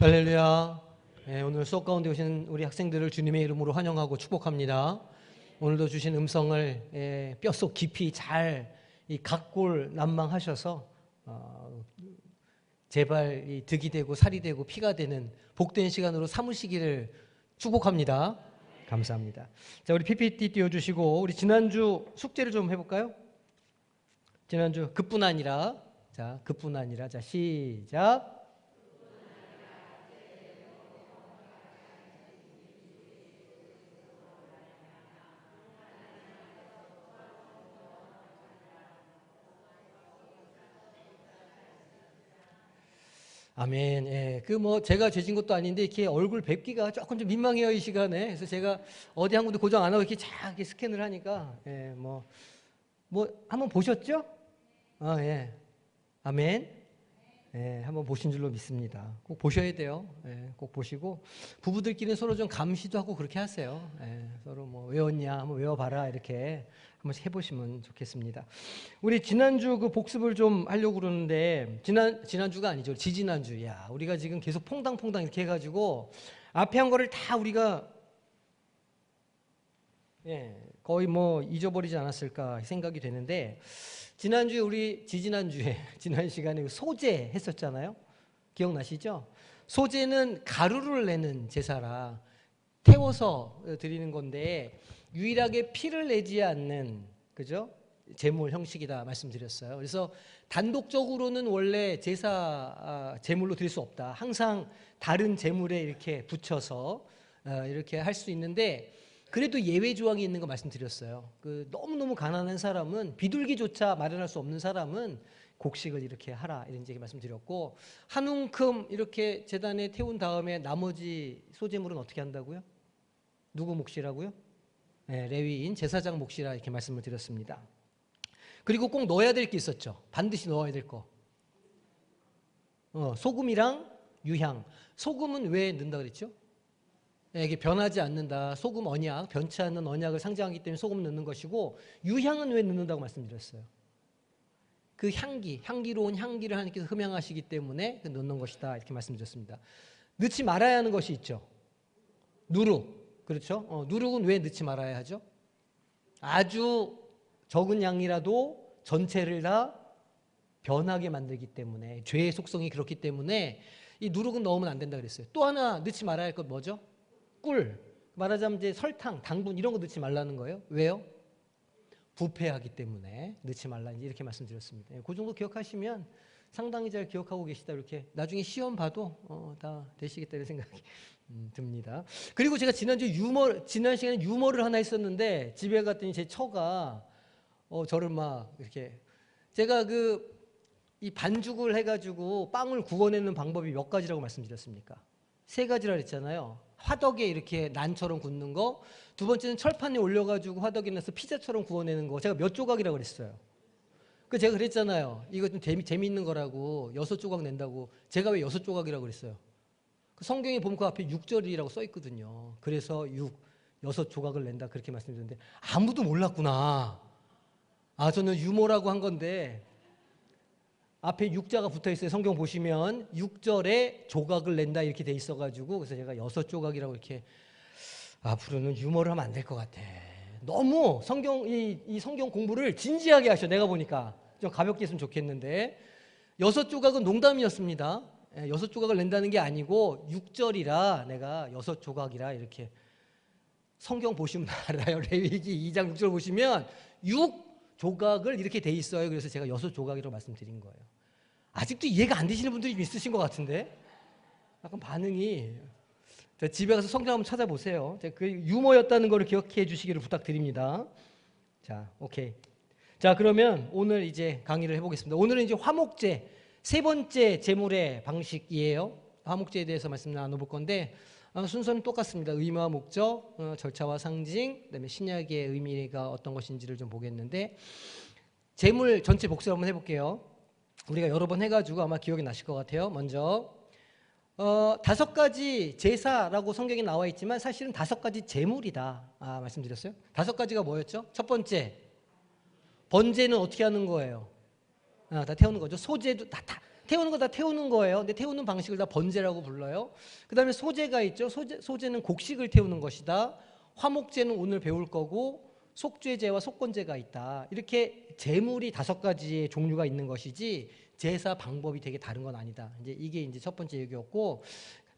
할렐루야. 오늘 수업 가운데 오신 우리 학생들을 주님의 이름으로 환영하고 축복합니다. 오늘도 주신 음성을 뼛속 깊이 잘 이 각골 난망하셔서 제발 이 득이 되고 살이 되고 피가 되는 복된 시간으로 삼으시기를 축복합니다. 감사합니다. 자, 우리 PPT 띄워주시고 우리 지난주 숙제를 좀 해볼까요? 지난주 그뿐 아니라 자 시작. 아멘. 제가 죄진 것도 아닌데 이렇게 얼굴 뵙기가 조금 좀 민망해요, 이 시간에. 그래서 제가 어디 한 군데 고정 안 하고 이렇게 이렇게 스캔을 하니까 한번 보셨죠? 아멘. 한번 보신 줄로 믿습니다. 꼭 보셔야 돼요. 꼭 보시고 부부들끼리는 서로 좀 감시도 하고 그렇게 하세요. 서로 외웠냐 한번 외워봐라 이렇게 한번씩 해보시면 좋겠습니다. 우리 지난주 그 복습을 좀 하려고 그러는데 지난주가 아니죠. 지지난주. 우리가 지금 계속 퐁당퐁당 이렇게 해가지고 앞에 한 거를 다 우리가 거의 잊어버리지 않았을까 생각이 되는데 지난주에 우리 지난 시간에 소제 했었잖아요. 기억나시죠? 소제는 가루를 내는 제사라 태워서 드리는 건데 유일하게 피를 내지 않는 그죠? 제물 형식이다 말씀드렸어요. 그래서 단독적으로는 원래 제사 제물로 드릴 수 없다. 항상 다른 제물에 이렇게 붙여서 이렇게 할 수 있는데 그래도 예외 조항이 있는 거 말씀드렸어요. 너무너무 가난한 사람은 비둘기조차 마련할 수 없는 사람은 곡식을 이렇게 하라 이런 얘기 말씀드렸고 한 움큼 이렇게 제단에 태운 다음에 나머지 소제물은 어떻게 한다고요? 누구 몫이라고요? 레위인 제사장 몫이라 이렇게 말씀을 드렸습니다. 그리고 꼭 넣어야 될 게 있었죠. 반드시 넣어야 될 거. 소금이랑 유향. 소금은 왜 넣는다 그랬죠? 이게 변하지 않는다. 소금 언약, 변치 않는 언약을 상징하기 때문에 소금 넣는 것이고 유향은 왜 넣는다고 말씀드렸어요? 그 향기로운 향기를 하나님께서 흠양하시기 때문에 넣는 것이다 이렇게 말씀드렸습니다. 넣지 말아야 하는 것이 있죠. 누룩, 그렇죠? 누룩은 왜 넣지 말아야 하죠? 아주 적은 양이라도 전체를 다 변하게 만들기 때문에 죄의 속성이 그렇기 때문에 이 누룩은 넣으면 안 된다 그랬어요. 또 하나 넣지 말아야 할 것 뭐죠? 꿀, 말하자면 이제 설탕, 당분 이런 거 넣지 말라는 거예요. 왜요? 부패하기 때문에 넣지 말라 이렇게 말씀드렸습니다. 그 정도 기억하시면 상당히 잘 기억하고 계시다 이렇게 나중에 시험 봐도 다 되시겠다 이런 생각이 듭니다. 그리고 제가 지난 시간에 유머를 하나 했었는데 집에 갔더니 제 처가 저를 막 이렇게 제가 이 반죽을 해가지고 빵을 구워내는 방법이 몇 가지라고 말씀드렸습니까? 3가지라 그랬잖아요. 화덕에 이렇게 난처럼 굽는 거, 두 번째는 철판에 올려가지고 화덕에 넣어서 피자처럼 구워내는 거. 제가 몇 조각이라고 그랬어요. 제가 그랬잖아요. 이거 좀 재미있는 거라고 6조각 낸다고. 제가 왜 6조각이라고 그랬어요? 성경에 보면 그 앞에 6절이라고 써 있거든요. 그래서 6조각을 낸다 그렇게 말씀드렸는데 아무도 몰랐구나. 저는 유머라고 한 건데 앞에 6자가 붙어 있어요. 성경 보시면 6절에 조각을 낸다 이렇게 돼 있어가지고 그래서 제가 6조각이라고 이렇게 앞으로는 유머를 하면 안 될 것 같아. 너무 이 성경 공부를 진지하게 하셔. 내가 보니까 좀 가볍게 했으면 좋겠는데 6조각은 농담이었습니다. 6조각을 낸다는 게 아니고 6절이라 내가 6조각이라 이렇게 성경 보시면 알아요. 레위기 2장 6절 보시면 6조각을 이렇게 돼 있어요. 그래서 제가 6조각이라고 말씀드린 거예요. 아직도 이해가 안 되시는 분들이 있으신 것 같은데 약간 반응이 집에 가서 성경 한번 찾아보세요. 그 유머였다는 걸 기억해 주시기를 부탁드립니다. 자, 오케이. 자, 그러면 오늘 이제 강의를 해보겠습니다. 오늘은 이제 화목제 3번째 제물의 방식이에요. 화목제에 대해서 말씀 나눠볼 건데 순서는 똑같습니다. 의미와 목적, 절차와 상징, 그다음에 신약의 의미가 어떤 것인지를 좀 보겠는데 제물 전체 복습 한번 해볼게요. 우리가 여러 번 해가지고 아마 기억이 나실 것 같아요. 먼저 5가지 제사라고 성경에 나와 있지만 사실은 5가지 제물이다 말씀드렸어요. 5가지가 뭐였죠? 첫 번째 번제는 어떻게 하는 거예요? 다 태우는 거죠. 소제도 태우는 거 다 태우는 거예요. 근데 태우는 방식을 다 번제라고 불러요. 그 다음에 소제가 있죠. 소제는 곡식을 태우는 것이다. 화목제는 오늘 배울 거고, 속죄제와 속건제가 있다. 이렇게 제물이 5가지의 종류가 있는 것이지 제사 방법이 되게 다른 건 아니다. 이게 이제 첫 번째 얘기였고,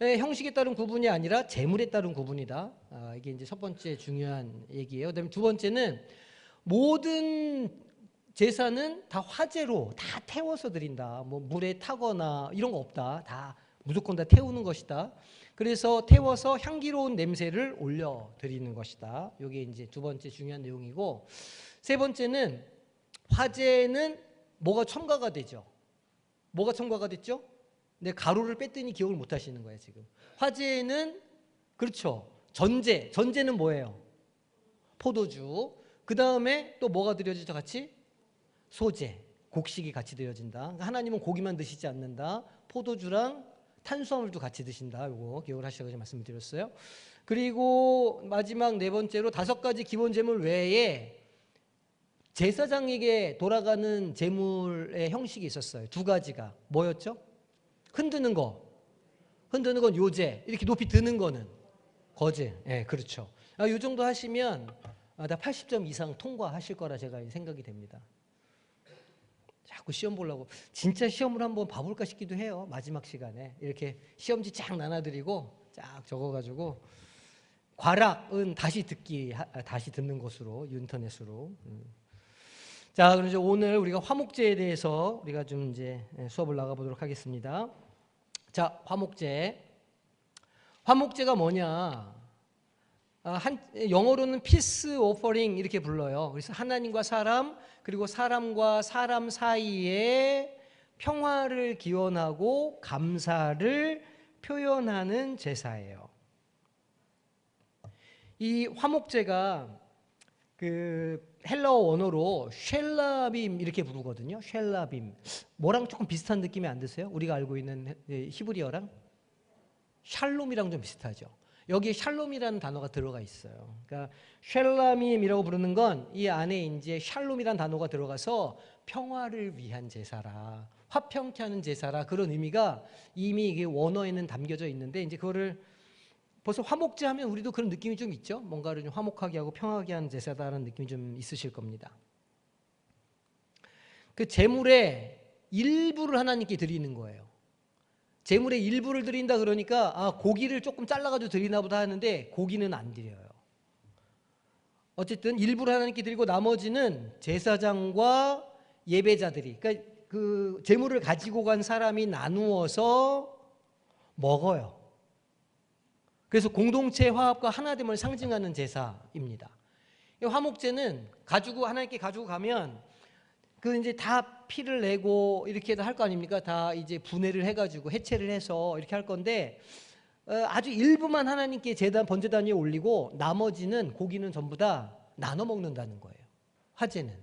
형식에 따른 구분이 아니라 제물에 따른 구분이다. 이게 이제 첫 번째 중요한 얘기예요. 그다음에 두 번째는 모든 제사는 다 화제로 다 태워서 드린다. 뭐 물에 타거나 이런 거 없다. 다 무조건 다 태우는 것이다. 그래서 태워서 향기로운 냄새를 올려 드리는 것이다. 이게 이제 두 번째 중요한 내용이고, 세 번째는 화제는 뭐가 첨가가 되죠. 뭐가 첨가가 됐죠? 근데 가루를 뺐더니 기억을 못 하시는 거예요, 지금. 화제는 그렇죠. 전제는 뭐예요? 포도주. 그 다음에 또 뭐가 드려지죠, 같이? 소제, 곡식이 같이 드려진다. 그러니까 하나님은 고기만 드시지 않는다. 포도주랑 탄수화물도 같이 드신다. 이거 기억을 하시라고 말씀을 드렸어요. 그리고 마지막 네 번째로 5가지 기본 제물 외에 제사장에게 돌아가는 제물의 형식이 있었어요. 2가지가 뭐였죠? 흔드는 건 요제, 이렇게 높이 드는 거는 거제. 그렇죠. 이 정도 하시면 다 80점 이상 통과하실 거라 제가 생각이 됩니다. 자꾸 시험 보려고 진짜 시험을 한번 봐볼까 싶기도 해요. 마지막 시간에 이렇게 시험지 쫙 나눠드리고 쫙 적어가지고, 과락은 다시 듣는 것으로, 인터넷으로. 자, 그럼 이제 오늘 우리가 화목제에 대해서 우리가 좀 이제 수업을 나가보도록 하겠습니다. 자, 화목제가 뭐냐? 영어로는 peace offering 이렇게 불러요. 그래서 하나님과 사람, 그리고 사람과 사람 사이에 평화를 기원하고 감사를 표현하는 제사예요. 이 화목제가 그 헬라어 원어로 쉘라빔 이렇게 부르거든요. 쉘라빔. 뭐랑 조금 비슷한 느낌이 안 드세요? 우리가 알고 있는 히브리어랑 샬롬이랑 좀 비슷하죠. 여기에 샬롬이라는 단어가 들어가 있어요. 그러니까 쉘라밈이라고 부르는 건 이 안에 이제 샬롬이라는 단어가 들어가서 평화를 위한 제사라, 화평케 하는 제사라, 그런 의미가 이미 이게 원어에는 담겨져 있는데, 이제 그거를 벌써 화목제 하면 우리도 그런 느낌이 좀 있죠. 뭔가를 좀 화목하게 하고 평화하게 하는 제사다라는 느낌이 좀 있으실 겁니다. 그 제물의 일부를 하나님께 드리는 거예요. 제물의 일부를 드린다 그러니까 고기를 조금 잘라가지고 드리나 보다 하는데, 고기는 안 드려요. 어쨌든 일부를 하나님께 드리고 나머지는 제사장과 예배자들이, 그러니까 그 제물을 가지고 간 사람이 나누어서 먹어요. 그래서 공동체 화합과 하나됨을 상징하는 제사입니다. 화목제는 하나님께 가지고 가면 그 이제 다 피를 내고 이렇게 할 거 아닙니까? 다 이제 분해를 해가지고 해체를 해서 이렇게 할 건데, 아주 일부만 하나님께 번제단 위에 올리고 나머지는 고기는 전부 다 나눠 먹는다는 거예요. 화제는.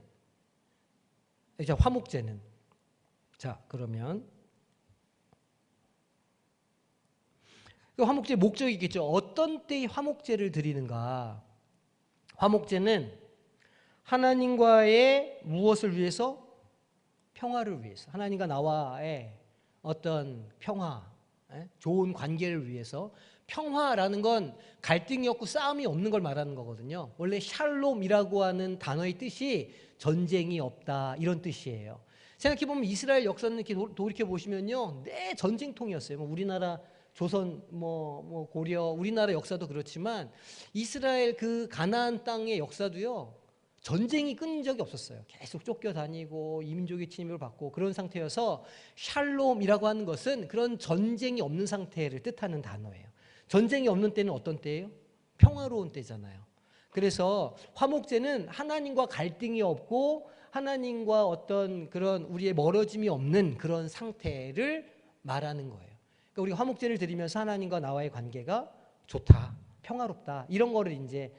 이제 화목제는. 자, 그러면 화목제 목적이 있겠죠. 어떤 때에 화목제를 드리는가? 화목제는 하나님과의 무엇을 위해서? 평화를 위해서. 하나님과 나와의 어떤 평화, 좋은 관계를 위해서. 평화라는 건 갈등이 없고 싸움이 없는 걸 말하는 거거든요. 원래 샬롬이라고 하는 단어의 뜻이 전쟁이 없다, 이런 뜻이에요. 생각해보면 이스라엘 역사는 이렇게 돌이켜 보시면요, 네, 전쟁통이었어요. 우리나라 조선, 고려, 우리나라 역사도 그렇지만 이스라엘 그 가나안 땅의 역사도요, 전쟁이 끊인 적이 없었어요. 계속 쫓겨다니고 이민족의 침입을 받고 그런 상태여서, 샬롬이라고 하는 것은 그런 전쟁이 없는 상태를 뜻하는 단어예요. 전쟁이 없는 때는 어떤 때예요? 평화로운 때잖아요. 그래서 화목제는 하나님과 갈등이 없고 하나님과 어떤 그런 우리의 멀어짐이 없는 그런 상태를 말하는 거예요. 그러니까 우리가 화목제를 드리면서 하나님과 나와의 관계가 좋다, 평화롭다, 이런 거를 이제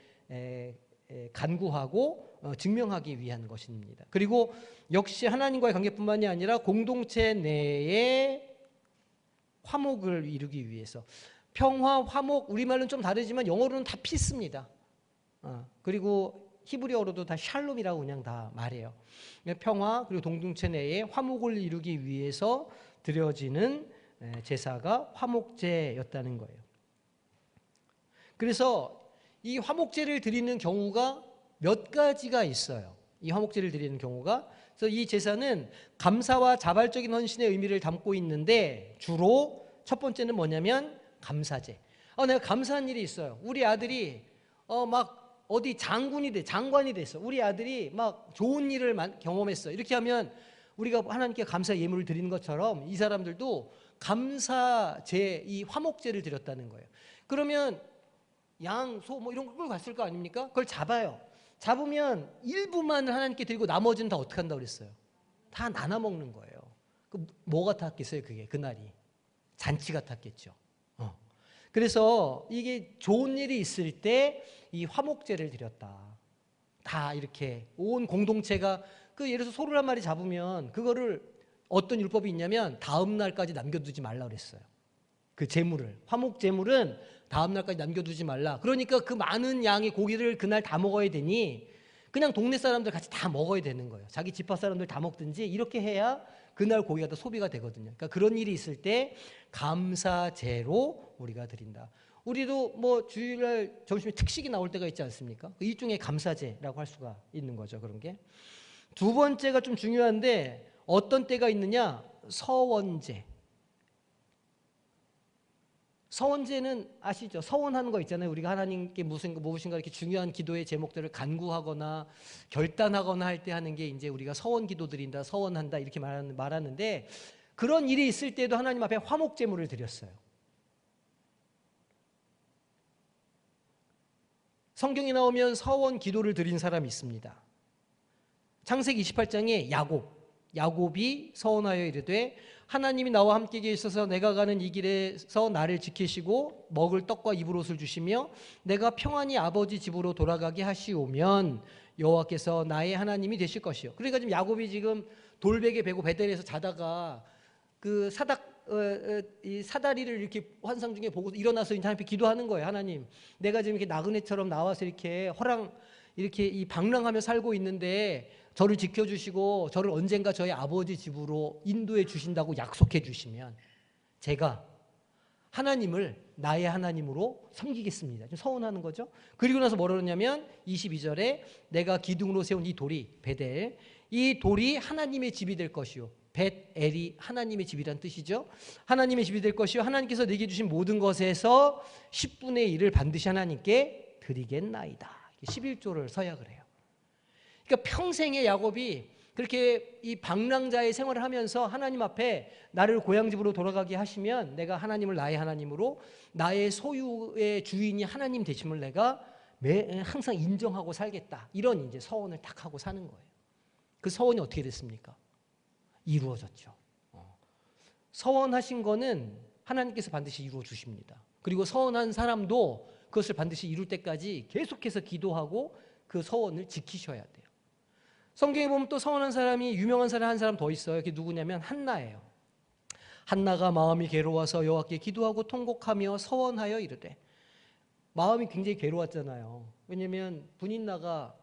간구하고 증명하기 위한 것입니다. 그리고 역시 하나님과의 관계뿐만이 아니라 공동체 내에 화목을 이루기 위해서. 평화, 화목, 우리말로는 좀 다르지만 영어로는 다 피스입니다. 그리고 히브리어로도 다 샬롬이라고 그냥 다 말해요. 평화, 그리고 공동체 내에 화목을 이루기 위해서 드려지는 제사가 화목제였다는 거예요. 그래서 이 화목제를 드리는 경우가 몇 가지가 있어요. 이 화목제를 드리는 경우가. 그래서 이 제사는 감사와 자발적인 헌신의 의미를 담고 있는데 주로 첫 번째는 뭐냐면 감사제. 내가 감사한 일이 있어요. 우리 아들이 막 어디 장관이 됐어. 우리 아들이 막 좋은 일을 경험했어. 이렇게 하면 우리가 하나님께 감사 예물을 드리는 것처럼 이 사람들도 감사제, 이 화목제를 드렸다는 거예요. 그러면 양, 소 뭐 이런 걸 끌고 갔을 거 아닙니까? 그걸 잡아요. 잡으면 일부만을 하나님께 드리고 나머지는 다 어떻게 한다고 그랬어요? 다 나눠 먹는 거예요. 뭐 같았겠어요? 그게 그날이 잔치 같았겠죠. 그래서 이게 좋은 일이 있을 때 이 화목제를 드렸다. 다 이렇게 온 공동체가 예를 들어서 소를 한 마리 잡으면 그거를 어떤 율법이 있냐면 다음 날까지 남겨두지 말라 그랬어요. 그 제물을, 화목 제물은 다음 날까지 남겨두지 말라. 그러니까 그 많은 양의 고기를 그날 다 먹어야 되니 그냥 동네 사람들 같이 다 먹어야 되는 거예요. 자기 집합 사람들 다 먹든지 이렇게 해야 그날 고기가 더 소비가 되거든요. 그러니까 그런 일이 있을 때 감사제로 우리가 드린다. 우리도 뭐 주일날 점심에 특식이 나올 때가 있지 않습니까? 일종의 감사제라고 할 수가 있는 거죠. 그런 게. 두 번째가 좀 중요한데 어떤 때가 있느냐? 서원제. 서원제는 아시죠? 서원하는 거 있잖아요. 우리가 하나님께 무엇인가 이렇게 중요한 기도의 제목들을 간구하거나 결단하거나 할 때 하는 게 이제 우리가 서원 기도 드린다, 서원한다 이렇게 말하는데 그런 일이 있을 때도 하나님 앞에 화목 제물을 드렸어요. 성경에 나오면 서원 기도를 드린 사람이 있습니다. 창세기 28장에 야곱이 서원하여 이르되 하나님이 나와 함께 계셔서 내가 가는 이 길에서 나를 지키시고 먹을 떡과 입을 옷을 주시며 내가 평안히 아버지 집으로 돌아가게 하시오면 여호와께서 나의 하나님이 되실 것이요. 그러니까 지금 야곱이 지금 돌베개 베고 베델에서 자다가 그 이 사다리를 이렇게 환상 중에 보고 일어나서 이제 하나님께 기도하는 거예요. 하나님, 내가 지금 이렇게 나그네처럼 나와서 이렇게 이렇게 이 방랑하며 살고 있는데 저를 지켜주시고 저를 언젠가 저희 아버지 집으로 인도해 주신다고 약속해 주시면 제가 하나님을 나의 하나님으로 섬기겠습니다. 좀 서운하는 거죠. 그리고 나서 뭐라 그러냐면 22절에 내가 기둥으로 세운 이 돌이 베델, 이 돌이 하나님의 집이 될 것이요. 벳엘이 하나님의 집이란 뜻이죠. 하나님의 집이 될 것이요. 하나님께서 내게 주신 모든 것에서 10분의 1을 반드시 하나님께 드리겠나이다. 11조를 서약을 해요. 그러니까 평생의 야곱이 그렇게 이 방랑자의 생활을 하면서 하나님 앞에 나를 고향집으로 돌아가게 하시면 내가 하나님을 나의 하나님으로 나의 소유의 주인이 하나님 되심을 내가 항상 인정하고 살겠다. 이런 이제 서원을 딱 하고 사는 거예요. 그 서원이 어떻게 됐습니까? 이루어졌죠. 서원하신 거는 하나님께서 반드시 이루어 주십니다. 그리고 서원한 사람도 그것을 반드시 이룰 때까지 계속해서 기도하고 그 서원을 지키셔야 돼요. 성경에 보면 또 서원한 사람이 유명한 사람 한 사람 더 있어요. 그게 누구냐면 한나예요. 한나가 마음이 괴로워서 여호와께 기도하고 통곡하며 서원하여 이르되, 마음이 굉장히 괴로웠잖아요. 왜냐하면 분인나가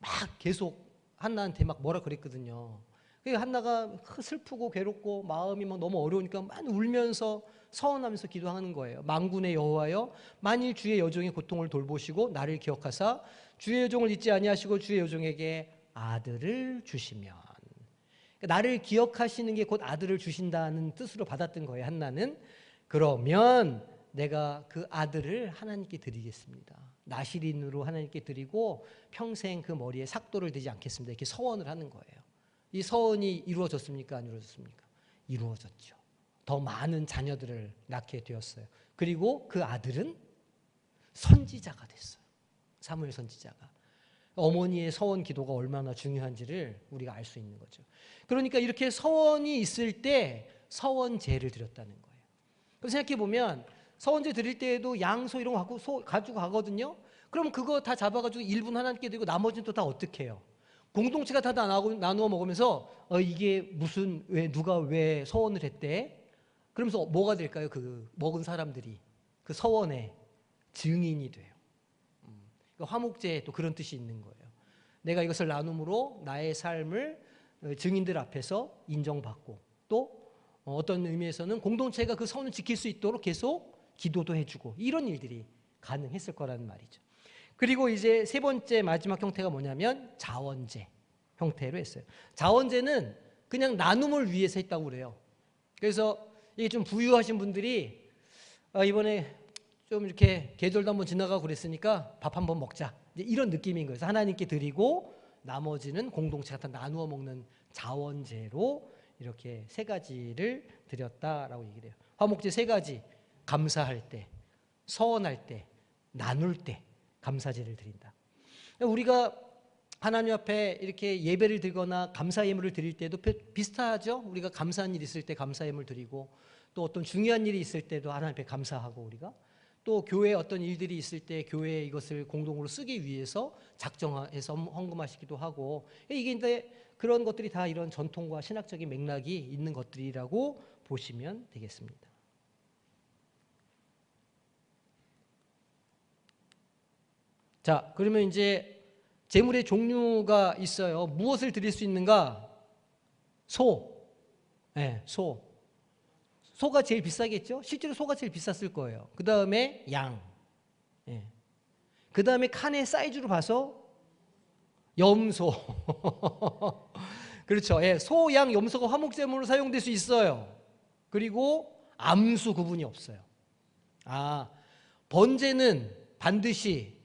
막 계속 한나한테 막 뭐라 그랬거든요. 한나가 슬프고 괴롭고 마음이 막 너무 어려우니까 막 울면서 서원하면서 기도하는 거예요. 만군의 여호와여, 만일 주의 여종의 고통을 돌보시고 나를 기억하사 주의 여종을 잊지 아니하시고 주의 여종에게 아들을 주시면, 그러니까 나를 기억하시는 게 곧 아들을 주신다는 뜻으로 받았던 거예요. 한나는. 그러면 내가 그 아들을 하나님께 드리겠습니다. 나실인으로 하나님께 드리고 평생 그 머리에 삭도를 대지 않겠습니다. 이렇게 서원을 하는 거예요. 이 서원이 이루어졌습니까? 안 이루어졌습니까? 이루어졌죠. 더 많은 자녀들을 낳게 되었어요. 그리고 그 아들은 선지자가 됐어요. 사무엘 선지자가. 어머니의 서원 기도가 얼마나 중요한지를 우리가 알 수 있는 거죠. 그러니까 이렇게 서원이 있을 때 서원제를 드렸다는 거예요. 그럼 생각해 보면 서원제 드릴 때에도 양, 소 이런 거 가지고 가거든요. 그럼 그거 다 잡아가지고 일부는 하나님께 드리고 나머지는 또 다 어떻게 해요? 공동체가 다 나누어 먹으면서 이게 무슨 누가 왜 서원을 했대? 그러면서 뭐가 될까요? 그 먹은 사람들이 그 서원의 증인이 돼요. 화목제에 또 그런 뜻이 있는 거예요. 내가 이것을 나눔으로 나의 삶을 증인들 앞에서 인정받고 또 어떤 의미에서는 공동체가 그 선을 지킬 수 있도록 계속 기도도 해주고 이런 일들이 가능했을 거라는 말이죠. 그리고 이제 세 번째 마지막 형태가 뭐냐면 자원제 형태로 했어요. 자원제는 그냥 나눔을 위해서 했다고 그래요. 그래서 이게 좀 부유하신 분들이 이번에 좀 이렇게 계절도 한번 지나가고 그랬으니까 밥 한번 먹자, 이제 이런 느낌인 거예요. 그래서 하나님께 드리고 나머지는 공동체가 다 나누어 먹는 자원제로 이렇게 세 가지를 드렸다라고 얘기를 해요. 화목제 세 가지: 감사할 때, 서원할 때, 나눌 때 감사제를 드린다. 우리가 하나님 앞에 이렇게 예배를 드리거나 감사 예물을 드릴 때도 비슷하죠. 우리가 감사한 일 있을 때 감사 예물 드리고, 또 어떤 중요한 일이 있을 때도 하나님 앞에 감사하고, 우리가 또 교회에 어떤 일들이 있을 때 교회에 이것을 공동으로 쓰기 위해서 작정해서 헌금하시기도 하고, 이게 이제 그런 것들이 다 이런 전통과 신학적인 맥락이 있는 것들이라고 보시면 되겠습니다. 자, 그러면 이제 제물의 종류가 있어요. 무엇을 드릴 수 있는가? 소. 네, 소. 소가 제일 비싸겠죠? 실제로 소가 제일 비쌌을 거예요. 그 다음에 양. 네. 그 다음에 칸의 사이즈로 봐서 염소. 그렇죠. 예, 소, 양, 염소가 화목제물로 사용될 수 있어요. 그리고 암수 구분이 없어요. 번제는 반드시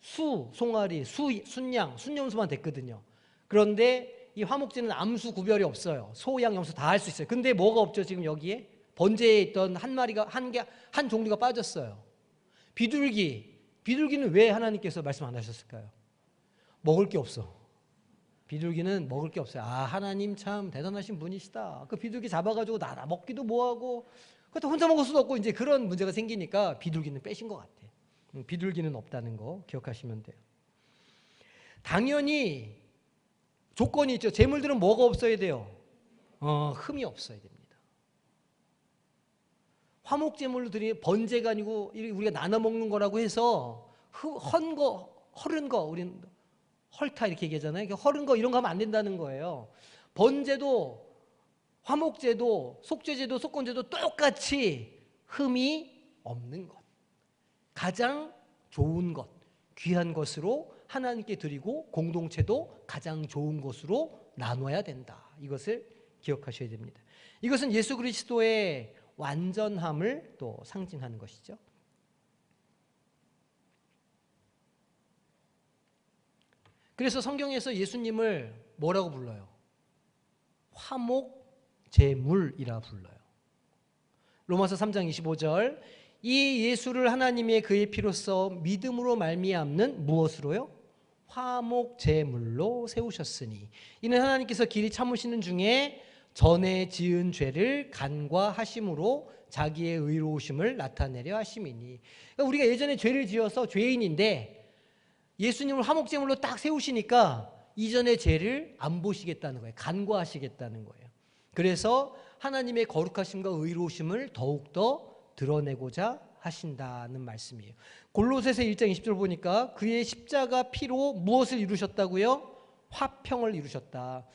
수, 송아리, 순양, 순염소만 됐거든요. 그런데 이 화목제는 암수 구별이 없어요. 소, 양, 염소 다 할 수 있어요. 근데 뭐가 없죠? 지금 여기에 번제에 있던 한 마리가 한 종류가 빠졌어요. 비둘기. 비둘기는 왜 하나님께서 말씀 안 하셨을까요? 먹을 게 없어. 비둘기는 먹을 게 없어요. 하나님 참 대단하신 분이시다. 그 비둘기 잡아가지고 나 먹기도 뭐하고, 그것도 혼자 먹을 수도 없고, 이제 그런 문제가 생기니까 비둘기는 빼신 것 같아. 비둘기는 없다는 거 기억하시면 돼요. 당연히 조건이 있죠. 제물들은 뭐가 없어야 돼요? 흠이 없어야 됩니다. 화목제물로 드리는 번제가 아니고 우리가 나눠 먹는 거라고 해서 헌 거, 허른 거, 우리는 헐타 이렇게 얘기하잖아요. 허른 거 이런 거 하면 안 된다는 거예요. 번제도 화목제도 속죄제도 속건제도 똑같이 흠이 없는 것, 가장 좋은 것, 귀한 것으로 하나님께 드리고 공동체도 가장 좋은 것으로 나눠야 된다. 이것을 기억하셔야 됩니다. 이것은 예수 그리스도의 완전함을 또 상징하는 것이죠. 그래서 성경에서 예수님을 뭐라고 불러요? 화목제물이라 불러요. 로마서 3장 25절, 이 예수를 하나님의 그의 피로써 믿음으로 말미암는 무엇으로요? 화목제물로 세우셨으니 이는 하나님께서 길이 참으시는 중에 전에 지은 죄를 간과하심으로 자기의 의로우심을 나타내려 하심이니. 그러니까 우리가 예전에 죄를 지어서 죄인인데 예수님을 화목제물로 딱 세우시니까 이전의 죄를 안 보시겠다는 거예요. 간과하시겠다는 거예요. 그래서 하나님의 거룩하심과 의로우심을 더욱더 드러내고자 하신다는 말씀이에요. 골로새서 1장 20절 보니까 그의 십자가 피로 무엇을 이루셨다고요? 화평을 이루셨다.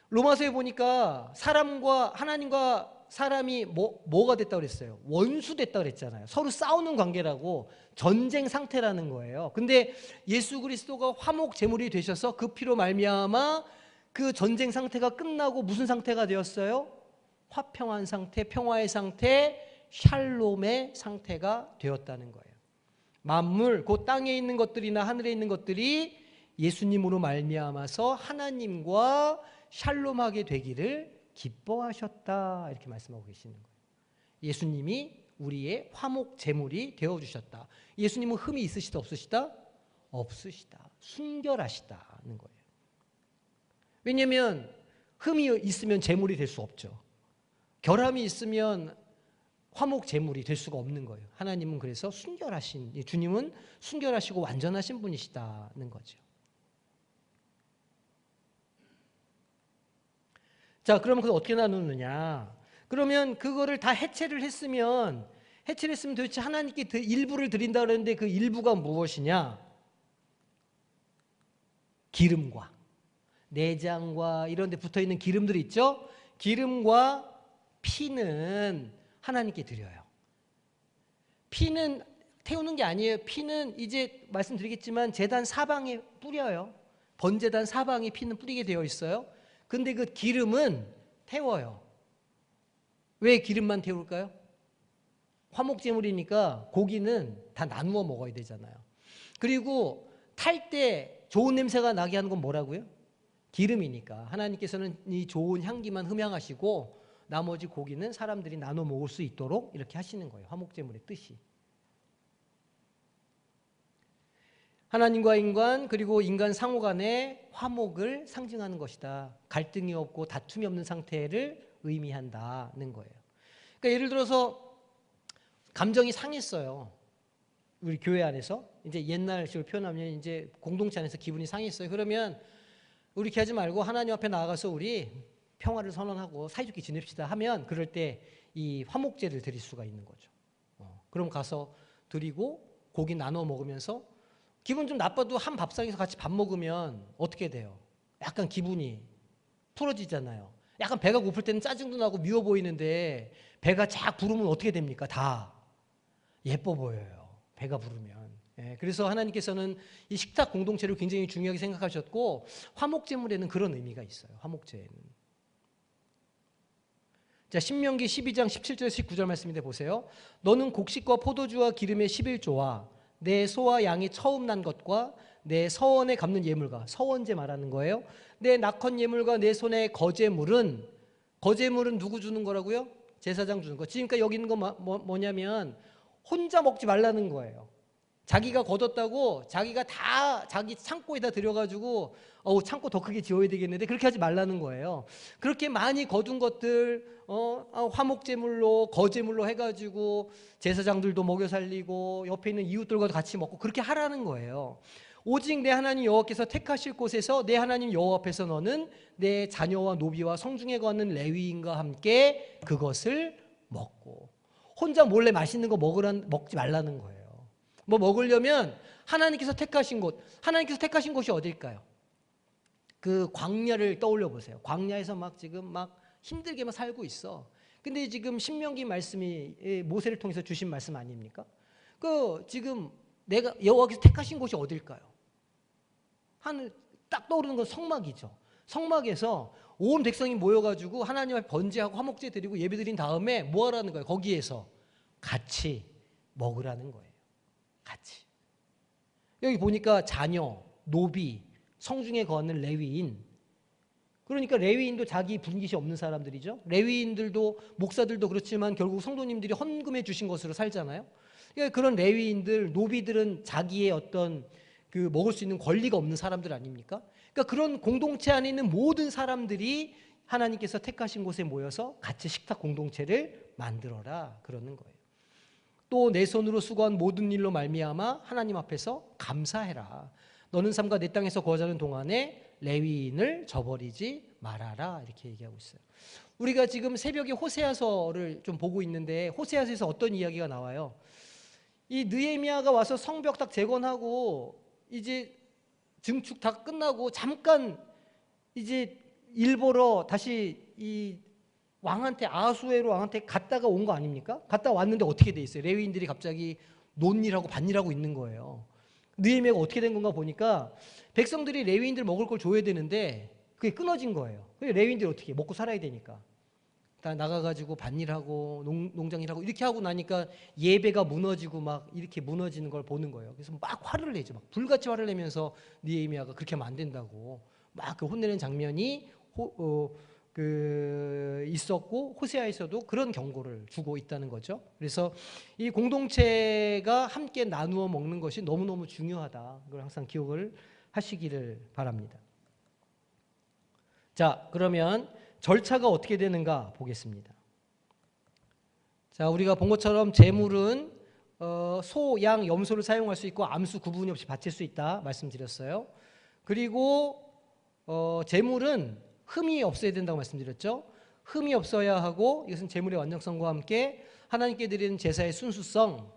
로마서에 보니까 사람과 하나님과 사람이 뭐가 됐다고 그랬어요? 원수 됐다고 그랬잖아요. 서로 싸우는 관계라고, 전쟁 상태라는 거예요. 근데 예수 그리스도가 화목 제물이 되셔서 그 피로 말미암아 그 전쟁 상태가 끝나고 무슨 상태가 되었어요? 화평한 상태, 평화의 상태, 샬롬의 상태가 되었다는 거예요. 만물, 곧 땅에 있는 것들이나 하늘에 있는 것들이 예수님으로 말미암아서 하나님과 샬롬하게 되기를 기뻐하셨다, 이렇게 말씀하고 계시는 거예요. 예수님이 우리의 화목 제물이 되어주셨다. 예수님은 흠이 있으시다 없으시다? 없으시다. 순결하시다는 거예요. 왜냐하면 흠이 있으면 제물이 될 수 없죠. 결함이 있으면 화목 제물이 될 수가 없는 거예요. 하나님은 그래서 순결하신, 주님은 순결하시고 완전하신 분이시다는 거죠. 자, 그러면 그걸 어떻게 나누느냐? 그러면 그거를 다 해체를 했으면 도대체 하나님께 일부를 드린다 그랬는데 그 일부가 무엇이냐? 기름과 내장과 이런 데 붙어있는 기름들이 있죠? 기름과 피는 하나님께 드려요. 피는 태우는 게 아니에요. 피는 이제 말씀드리겠지만 제단 사방에 뿌려요. 번제단 사방에 피는 뿌리게 되어 있어요. 근데 그 기름은 태워요. 왜 기름만 태울까요? 화목제물이니까 고기는 다 나누어 먹어야 되잖아요. 그리고 탈 때 좋은 냄새가 나게 하는 건 뭐라고요? 기름이니까. 하나님께서는 이 좋은 향기만 흠양하시고 나머지 고기는 사람들이 나눠 먹을 수 있도록 이렇게 하시는 거예요. 화목제물의 뜻이. 하나님과 인간 그리고 인간 상호 간의 화목을 상징하는 것이다. 갈등이 없고 다툼이 없는 상태를 의미한다는 거예요. 그러니까 예를 들어서 감정이 상했어요. 우리 교회 안에서 이제 옛날식으로 표현하면 이제 공동체 안에서 기분이 상했어요. 그러면 우리 이렇게 하지 말고 하나님 앞에 나아가서 우리 평화를 선언하고 사이좋게 지냅시다 하면 그럴 때 이 화목제를 드릴 수가 있는 거죠. 그럼 가서 드리고 고기 나눠 먹으면서 기분 좀 나빠도 한 밥상에서 같이 밥 먹으면 어떻게 돼요? 약간 기분이 풀어지잖아요. 약간 배가 고플 때는 짜증도 나고 미워 보이는데 배가 쫙 부르면 어떻게 됩니까? 다 예뻐 보여요. 배가 부르면. 그래서 하나님께서는 이 식탁 공동체를 굉장히 중요하게 생각하셨고 화목제물에는 그런 의미가 있어요. 화목제에는. 자, 신명기 12장 17절 19절 말씀인데 보세요. 너는 곡식과 포도주와 기름의 11조와 내 소와 양이 처음 난 것과 내 서원에 갚는 예물과 서원제 말하는 거예요. 내 낙헌 예물과 내 손의 거제물은 누구 주는 거라고요? 제사장 주는 거. 지금까지 여기 있는 거 뭐냐면 혼자 먹지 말라는 거예요. 자기가 거뒀다고 자기가 다 자기 창고에다 들여가지고 창고 더 크게 지어야 되겠는데 그렇게 하지 말라는 거예요. 그렇게 많이 거둔 것들 화목제물로 거제물로 해가지고 제사장들도 먹여 살리고 옆에 있는 이웃들과도 같이 먹고 그렇게 하라는 거예요. 오직 내 하나님 여호와께서 택하실 곳에서 내 하나님 여호와 앞에서 너는 내 자녀와 노비와 성중에 거하는 레위인과 함께 그것을 먹고 혼자 몰래 맛있는 거 먹지 말라는 거예요. 뭐 먹으려면 하나님께서 택하신 곳이 어딜까요? 그 광야를 떠올려 보세요. 광야에서 막 지금 막 힘들게만 살고 있어. 근데 지금 신명기 말씀이 모세를 통해서 주신 말씀 아닙니까? 그 지금 내가 여호와께서 택하신 곳이 어딜까요? 하늘 딱 떠오르는 건 성막이죠. 성막에서 온 백성이 모여가지고 하나님 앞에 번제하고 화목제 드리고 예배 드린 다음에 뭐 하라는 거예요? 거기에서 같이 먹으라는 거예요. 같이. 여기 보니까 자녀, 노비, 성중에 거하는 레위인. 그러니까 레위인도 자기 분깃이 없는 사람들이죠. 레위인들도 목사들도 그렇지만 결국 성도님들이 헌금해 주신 것으로 살잖아요. 그러니까 그런 레위인들, 노비들은 자기의 어떤 그 먹을 수 있는 권리가 없는 사람들 아닙니까? 그러니까 그런 공동체 안에 있는 모든 사람들이 하나님께서 택하신 곳에 모여서 같이 식탁 공동체를 만들어라 그러는 거예요. 또 내 손으로 수고한 모든 일로 말미암아 하나님 앞에서 감사해라. 너는 삶과 내 땅에서 거하자는 동안에 레위인을 저버리지 말아라 이렇게 얘기하고 있어요. 우리가 지금 새벽에 호세아서를 좀 보고 있는데 호세아서에서 어떤 이야기가 나와요? 이 느헤미야가 와서 성벽 딱 재건하고 이제 증축 다 끝나고 잠깐 이제 일 보러 다시 이 왕한테 아하수에로 왕한테 갔다가 온 거 아닙니까? 갔다 왔는데 어떻게 돼 있어요? 레위인들이 갑자기 논일하고 밭일하고 있는 거예요. 느헤미야가 어떻게 된 건가 보니까 백성들이 레위인들 먹을 걸 줘야 되는데 그게 끊어진 거예요. 레위인들이 어떻게 먹고 살아야 되니까 다 나가가지고 밭일하고 농장일하고 이렇게 하고 나니까 예배가 무너지고 막 이렇게 무너지는 걸 보는 거예요. 그래서 막 화를 내죠. 막 불같이 화를 내면서 느헤미야가 그렇게 하면 안 된다고 막 그 혼내는 장면이 있었고 호세아에서도 그런 경고를 주고 있다는 거죠. 그래서 이 공동체가 함께 나누어 먹는 것이 너무너무 중요하다. 그걸 항상 기억을 하시기를 바랍니다. 자, 그러면 절차가 어떻게 되는가 보겠습니다. 자, 우리가 본 것처럼 제물은 소, 양, 염소를 사용할 수 있고 암수 구분이 없이 바칠 수 있다 말씀드렸어요. 그리고 제물은 흠이 없어야 된다고 말씀드렸죠. 흠이 없어야 하고 이것은 제물의 완전성과 함께 하나님께 드리는 제사의 순수성,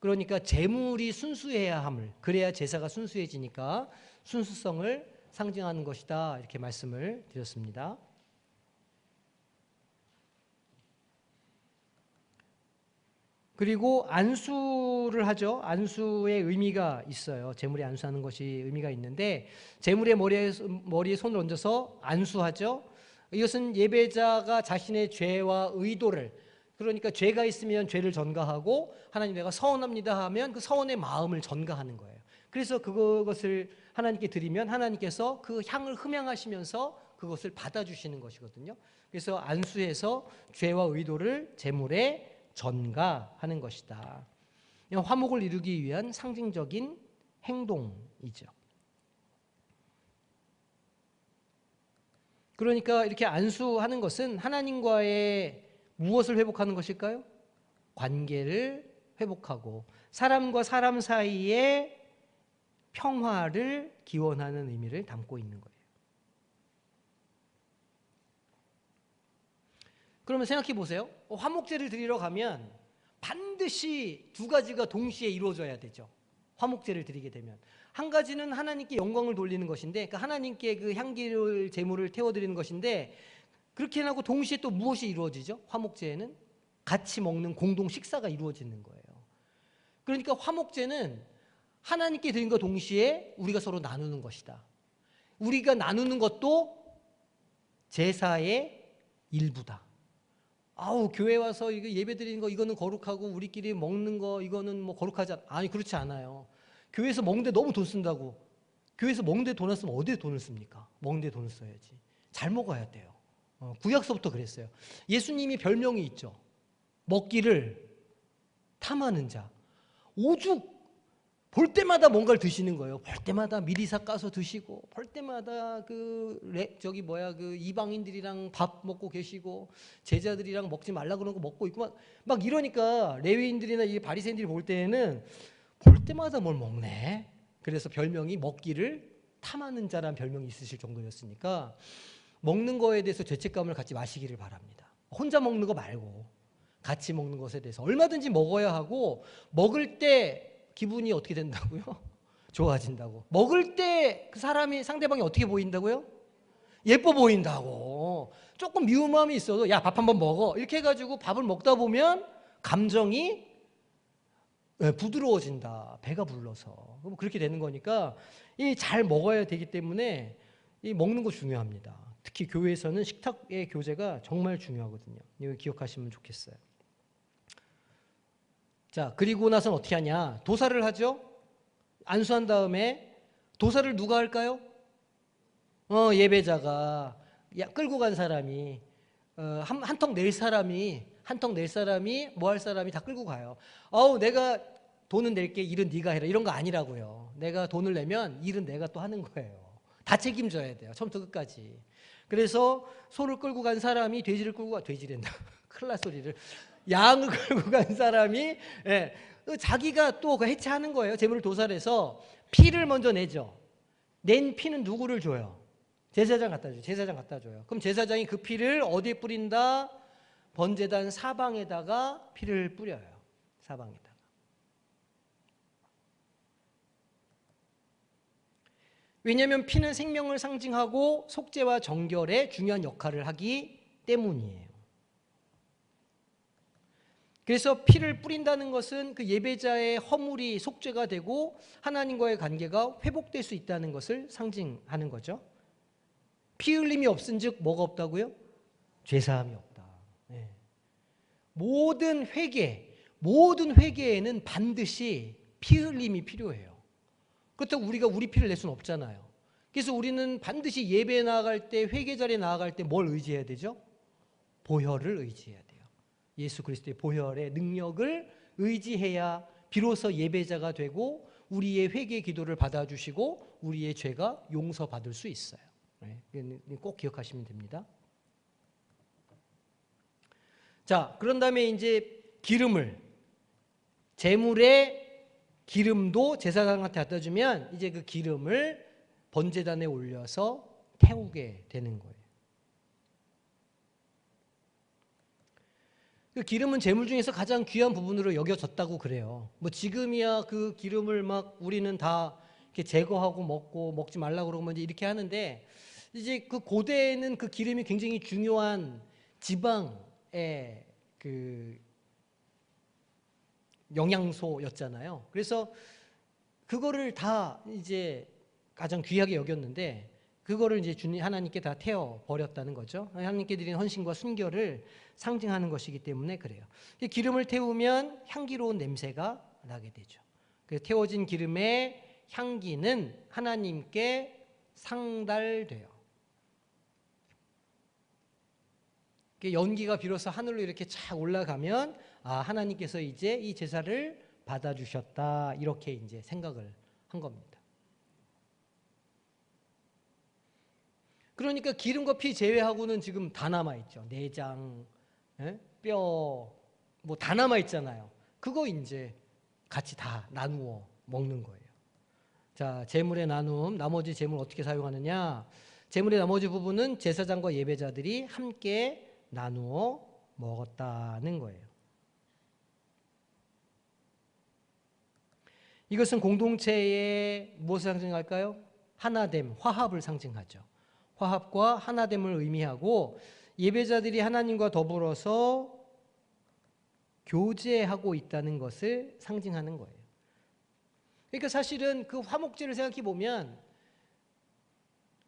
그러니까 제물이 순수해야 함을, 그래야 제사가 순수해지니까 순수성을 상징하는 것이다 이렇게 말씀을 드렸습니다. 그리고 안수를 하죠. 안수의 의미가 있어요. 제물에 안수하는 것이 의미가 있는데 제물의 머리에 손을 얹어서 안수하죠. 이것은 예배자가 자신의 죄와 의도를, 그러니까 죄가 있으면 죄를 전가하고 하나님 내가 서원합니다 하면 그 서원의 마음을 전가하는 거예요. 그래서 그것을 하나님께 드리면 하나님께서 그 향을 흠양하시면서 그것을 받아주시는 것이거든요. 그래서 안수해서 죄와 의도를 제물에 전가하는 것이다. 화목을 이루기 위한 상징적인 행동이죠. 그러니까 이렇게 안수하는 것은 하나님과의 무엇을 회복하는 것일까요? 관계를 회복하고 사람과 사람 사이의 평화를 기원하는 의미를 담고 있는 거예요. 그러면 생각해 보세요. 화목제를 드리러 가면 반드시 두 가지가 동시에 이루어져야 되죠. 화목제를 드리게 되면 한 가지는 하나님께 영광을 돌리는 것인데, 그러니까 하나님께 그 향기를 제물을 태워드리는 것인데, 그렇게 하고 동시에 또 무엇이 이루어지죠? 화목제에는 같이 먹는 공동 식사가 이루어지는 거예요. 그러니까 화목제는 하나님께 드린과 동시에 우리가 서로 나누는 것이다. 우리가 나누는 것도 제사의 일부다. 아우, 교회 와서 이거 예배 드리는 거 이거는 거룩하고 우리끼리 먹는 거 이거는 뭐 거룩하지 아니, 그렇지 않아요. 교회에서 먹는데 너무 돈 쓴다고. 교회에서 먹는데 돈을 쓰면 어디에 돈을 씁니까? 먹는데 돈을 써야지. 잘 먹어야 돼요. 구약서부터 그랬어요. 예수님이 별명이 있죠. 먹기를 탐하는 자. 오죽 볼 때마다 뭔가를 드시는 거예요. 볼 때마다 미리사 까서 드시고, 볼 때마다 그 이방인들이랑 밥 먹고 계시고, 제자들이랑 먹지 말라 그러는 거 먹고 있고 막 이러니까 레위인들이나 이 바리새인들이 볼 때에는 볼 때마다 뭘 먹네. 그래서 별명이 먹기를 탐하는 자라는 별명이 있으실 정도였으니까 먹는 거에 대해서 죄책감을 갖지 마시기를 바랍니다. 혼자 먹는 거 말고 같이 먹는 것에 대해서 얼마든지 먹어야 하고, 먹을 때 기분이 어떻게 된다고요? 좋아진다고. 먹을 때 그 사람이 상대방이 어떻게 보인다고요? 예뻐 보인다고. 조금 미운 마음이 있어도 야, 밥 한번 먹어 이렇게 해가지고 밥을 먹다 보면 감정이 부드러워진다. 배가 불러서. 그렇게 되는 거니까 이 잘 먹어야 되기 때문에 이 먹는 거 중요합니다. 특히 교회에서는 식탁의 교제가 정말 중요하거든요. 이거 기억하시면 좋겠어요. 자, 그리고 나서는 어떻게 하냐? 도사를 하죠. 안수한 다음에 도사를 누가 할까요? 예배자가, 끌고 간 사람이, 한턱 낼 사람이 뭐 할 사람이 다 끌고 가요. 내가 돈은 낼게, 일은 네가 해라, 이런 거 아니라고요. 내가 돈을 내면 일은 내가 또 하는 거예요. 다 책임져야 돼요. 처음부터 끝까지. 그래서 소를 끌고 간 사람이 돼지를 끌고 돼지랜다. 큰일 날 소리를. 양을 끌고 간 사람이 자기가 또 해체하는 거예요. 제물을 도살해서 피를 먼저 내죠. 낸 피는 누구를 줘요? 제사장 갖다 줘요. 제사장 갖다 줘요. 그럼 제사장이 그 피를 어디에 뿌린다? 번제단 사방에다가 피를 뿌려요. 사방에다가. 왜냐하면 피는 생명을 상징하고 속죄와 정결에 중요한 역할을 하기 때문이에요. 그래서 피를 뿌린다는 것은 그 예배자의 허물이 속죄가 되고 하나님과의 관계가 회복될 수 있다는 것을 상징하는 거죠. 피 흘림이 없은즉 뭐가 없다고요? 죄사함이 없다. 네. 모든 회개에는 반드시 피 흘림이 필요해요. 그렇다고 우리가 우리 피를 낼 수는 없잖아요. 그래서 우리는 반드시 예배 나아갈 때, 회개 자리에 나아갈 때 뭘 의지해야 되죠? 보혈을 의지해야 돼요. 예수 그리스도의 보혈의 능력을 의지해야 비로소 예배자가 되고 우리의 회개 기도를 받아주시고 우리의 죄가 용서받을 수 있어요. 꼭 기억하시면 됩니다. 자, 그런 다음에 이제 제물의 기름도 제사장한테 갖다 주면 이제 그 기름을 번제단에 올려서 태우게 되는 거예요. 그 기름은 제물 중에서 가장 귀한 부분으로 여겨졌다고 그래요. 뭐 지금이야 그 기름을 막 우리는 다 이렇게 제거하고 먹지 말라고 그러고 이제 이렇게 하는데, 이제 그 고대에는 그 기름이 굉장히 중요한 지방의 그 영양소였잖아요. 그래서 그거를 다 이제 가장 귀하게 여겼는데 그거를 이제 주님 하나님께 다 태워 버렸다는 거죠. 하나님께 드린 헌신과 순결을 상징하는 것이기 때문에 그래요. 기름을 태우면 향기로운 냄새가 나게 되죠. 그 태워진 기름의 향기는 하나님께 상달돼요. 연기가 비로소 하늘로 이렇게 쫙 올라가면 하나님께서 이제 이 제사를 받아주셨다 이렇게 이제 생각을 한 겁니다. 그러니까 기름과 피 제외하고는 지금 다 남아있죠. 내장, 뼈, 뭐 다 남아있잖아요. 그거 이제 같이 다 나누어 먹는 거예요. 자, 제물의 나눔, 나머지 제물 어떻게 사용하느냐? 제물의 나머지 부분은 제사장과 예배자들이 함께 나누어 먹었다는 거예요. 이것은 공동체의 무엇을 상징할까요? 하나됨, 화합을 상징하죠. 화합과 하나됨을 의미하고 예배자들이 하나님과 더불어서 교제하고 있다는 것을 상징하는 거예요. 그러니까 사실은 그 화목제를 생각해 보면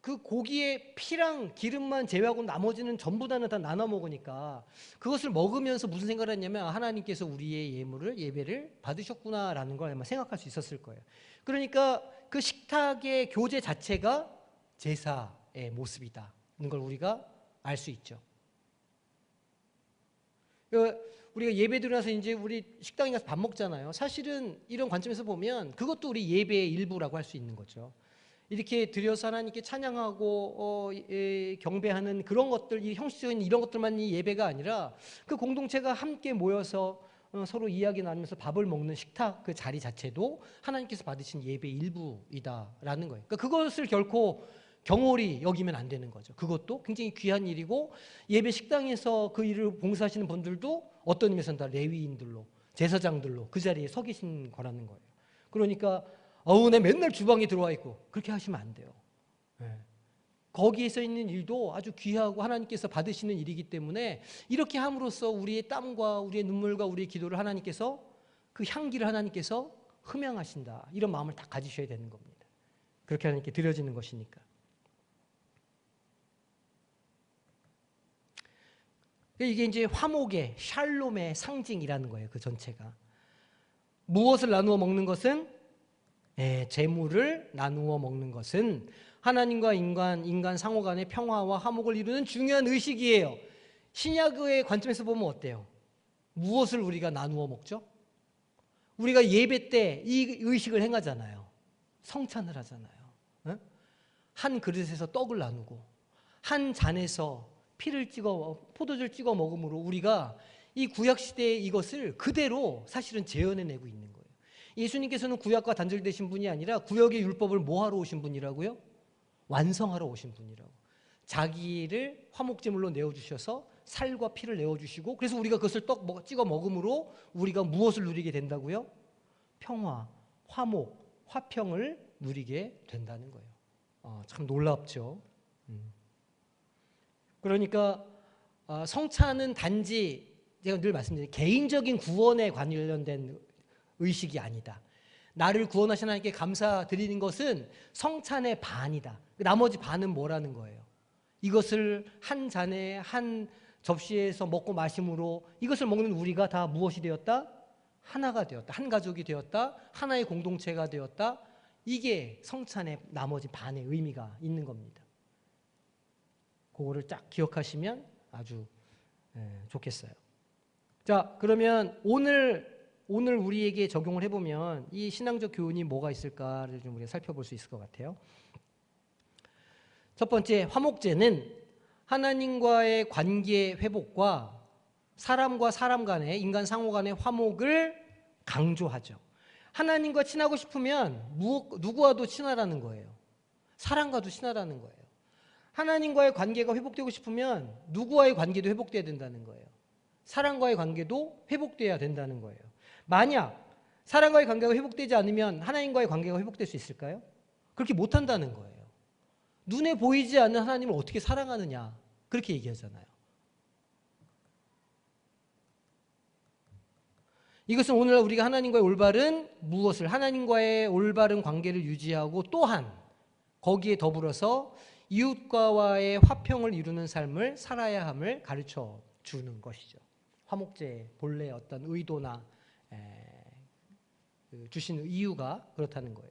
그 고기의 피랑 기름만 제외하고 나머지는 전부 다 나눠 먹으니까 그것을 먹으면서 무슨 생각을 했냐면 하나님께서 우리의 예배를 받으셨구나라는 걸 아마 생각할 수 있었을 거예요. 그러니까 그 식탁의 교제 자체가 제사의 모습이다는 걸 우리가 알 수 있죠. 우리가 예배 드려서 이제 우리 식당에 가서 밥 먹잖아요. 사실은 이런 관점에서 보면 그것도 우리 예배의 일부라고 할 수 있는 거죠. 이렇게 드려서 하나님께 찬양하고 경배하는 그런 것들, 이 형식적인 이런 것들만 이 예배가 아니라 그 공동체가 함께 모여서 서로 이야기 나누면서 밥을 먹는 식탁 그 자리 자체도 하나님께서 받으신 예배의 일부이다라는 거예요. 그러니까 그것을 결코 경홀히 여기면 안 되는 거죠. 그것도 굉장히 귀한 일이고 예배 식당에서 그 일을 봉사하시는 분들도 어떤 의미에서는 다 레위인들로 제사장들로 그 자리에 서 계신 거라는 거예요. 그러니까 내 맨날 주방에 들어와 있고 그렇게 하시면 안 돼요. 거기에서 있는 일도 아주 귀하고 하나님께서 받으시는 일이기 때문에 이렇게 함으로써 우리의 땀과 우리의 눈물과 우리의 기도를 하나님께서 그 향기를 하나님께서 흠양하신다. 이런 마음을 다 가지셔야 되는 겁니다. 그렇게 하나님께 드려지는 것이니까. 이게 이제 화목의 샬롬의 상징이라는 거예요. 그 전체가. 무엇을 나누어 먹는 것은 재물을 나누어 먹는 것은 하나님과 인간 상호 간의 평화와 화목을 이루는 중요한 의식이에요. 신약의 관점에서 보면 어때요? 무엇을 우리가 나누어 먹죠? 우리가 예배 때 이 의식을 행하잖아요. 성찬을 하잖아요. 한 그릇에서 떡을 나누고 한 잔에서 피를 찍어 포도주를 찍어 먹음으로 우리가 이 구약 시대의 이것을 그대로 사실은 재현해내고 있는 거예요. 예수님께서는 구약과 단절되신 분이 아니라 구약의 율법을 뭐하러 오신 분이라고요? 완성하러 오신 분이라고. 자기를 화목제물로 내어주셔서 살과 피를 내어주시고 그래서 우리가 그것을 찍어 먹음으로 우리가 무엇을 누리게 된다고요? 평화, 화목, 화평을 누리게 된다는 거예요. 참 놀랍죠. 그러니까 성찬은 단지 제가 늘 말씀드린 개인적인 구원에 관련된 의식이 아니다. 나를 구원하신 하나님께 감사드리는 것은 성찬의 반이다. 나머지 반은 뭐라는 거예요? 이것을 한 잔에 한 접시에서 먹고 마심으로 이것을 먹는 우리가 다 무엇이 되었다? 하나가 되었다. 한 가족이 되었다. 하나의 공동체가 되었다. 이게 성찬의 나머지 반의 의미가 있는 겁니다. 그거를 딱 기억하시면 아주 좋겠어요. 자, 그러면 오늘 우리에게 적용을 해보면 이 신앙적 교훈이 뭐가 있을까를 좀 우리가 살펴볼 수 있을 것 같아요. 첫 번째, 화목제는 하나님과의 관계 회복과 사람과 사람 간의 인간 상호 간의 화목을 강조하죠. 하나님과 친하고 싶으면 누구와도 친하라는 거예요. 사람과도 친하라는 거예요. 하나님과의 관계가 회복되고 싶으면 누구와의 관계도 회복돼야 된다는 거예요. 사람과의 관계도 회복돼야 된다는 거예요. 만약 사람과의 관계가 회복되지 않으면 하나님과의 관계가 회복될 수 있을까요? 그렇게 못한다는 거예요. 눈에 보이지 않는 하나님을 어떻게 사랑하느냐 그렇게 얘기하잖아요. 이것은 오늘날 우리가 하나님과의 올바른 무엇을 하나님과의 올바른 관계를 유지하고 또한 거기에 더불어서 이웃과의 화평을 이루는 삶을 살아야 함을 가르쳐 주는 것이죠. 화목제의 본래 어떤 의도나 주신 이유가 그렇다는 거예요.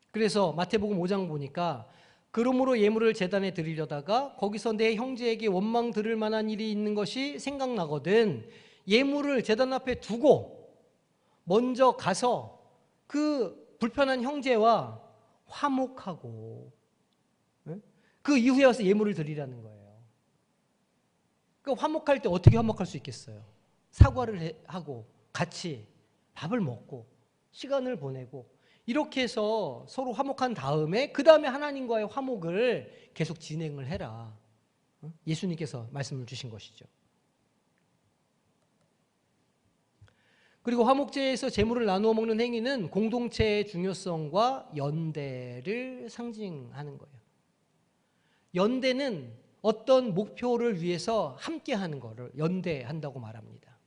그래서 마태복음 5장 보니까 그러므로 예물을 제단에 드리려다가 거기서 내 형제에게 원망 들을 만한 일이 있는 것이 생각나거든 예물을 제단 앞에 두고 먼저 가서 그 불편한 형제와 화목하고 그 이후에 와서 예물을 드리라는 거예요. 그 화목할 때 어떻게 화목할 수 있겠어요? 사과를 하고 같이 밥을 먹고 시간을 보내고 이렇게 해서 서로 화목한 다음에 그 다음에 하나님과의 화목을 계속 진행을 해라. 예수님께서 말씀을 주신 것이죠. 그리고 화목제에서 제물을 나누어 먹는 행위는 공동체의 중요성과 연대를 상징하는 거예요. 연대는 어떤 목표를 위해서 함께하는 것을 연대한다고 말합니다.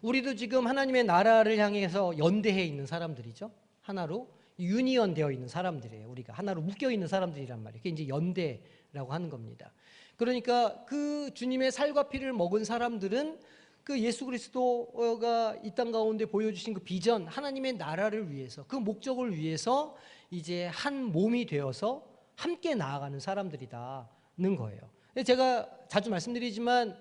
우리도 지금 하나님의 나라를 향해서 연대해 있는 사람들이죠. 하나로 유니언 되어 있는 사람들이에요. 우리가 하나로 묶여 있는 사람들이란 말이에요. 그게 이제 연대라고 하는 겁니다. 그러니까 그 주님의 살과 피를 먹은 사람들은 그 예수 그리스도가 이 땅 가운데 보여주신 그 비전, 하나님의 나라를 위해서 그 목적을 위해서 이제 한 몸이 되어서 함께 나아가는 사람들이다는 거예요. 제가 자주 말씀드리지만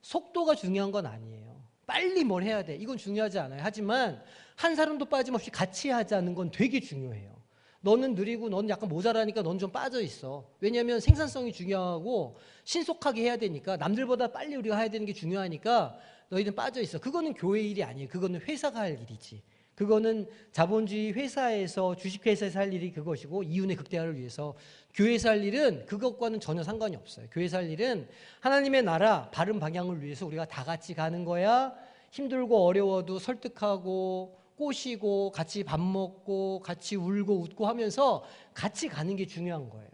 속도가 중요한 건 아니에요. 빨리 뭘 해야 돼. 이건 중요하지 않아요. 하지만 한 사람도 빠짐없이 같이 하자는 건 되게 중요해요. 너는 느리고 너는 약간 모자라니까 너는 좀 빠져 있어. 왜냐하면 생산성이 중요하고 신속하게 해야 되니까 남들보다 빨리 우리가 해야 되는 게 중요하니까 너희는 빠져 있어. 그거는 교회 일이 아니에요. 그거는 회사가 할 일이지. 그거는 자본주의 회사에서 주식회사에서 할 일이 그것이고 이윤의 극대화를 위해서 교회에서 할 일은 그것과는 전혀 상관이 없어요. 교회에서 할 일은 하나님의 나라 바른 방향을 위해서 우리가 다 같이 가는 거야. 힘들고 어려워도 설득하고 꼬시고 같이 밥 먹고 같이 울고 웃고 하면서 같이 가는 게 중요한 거예요.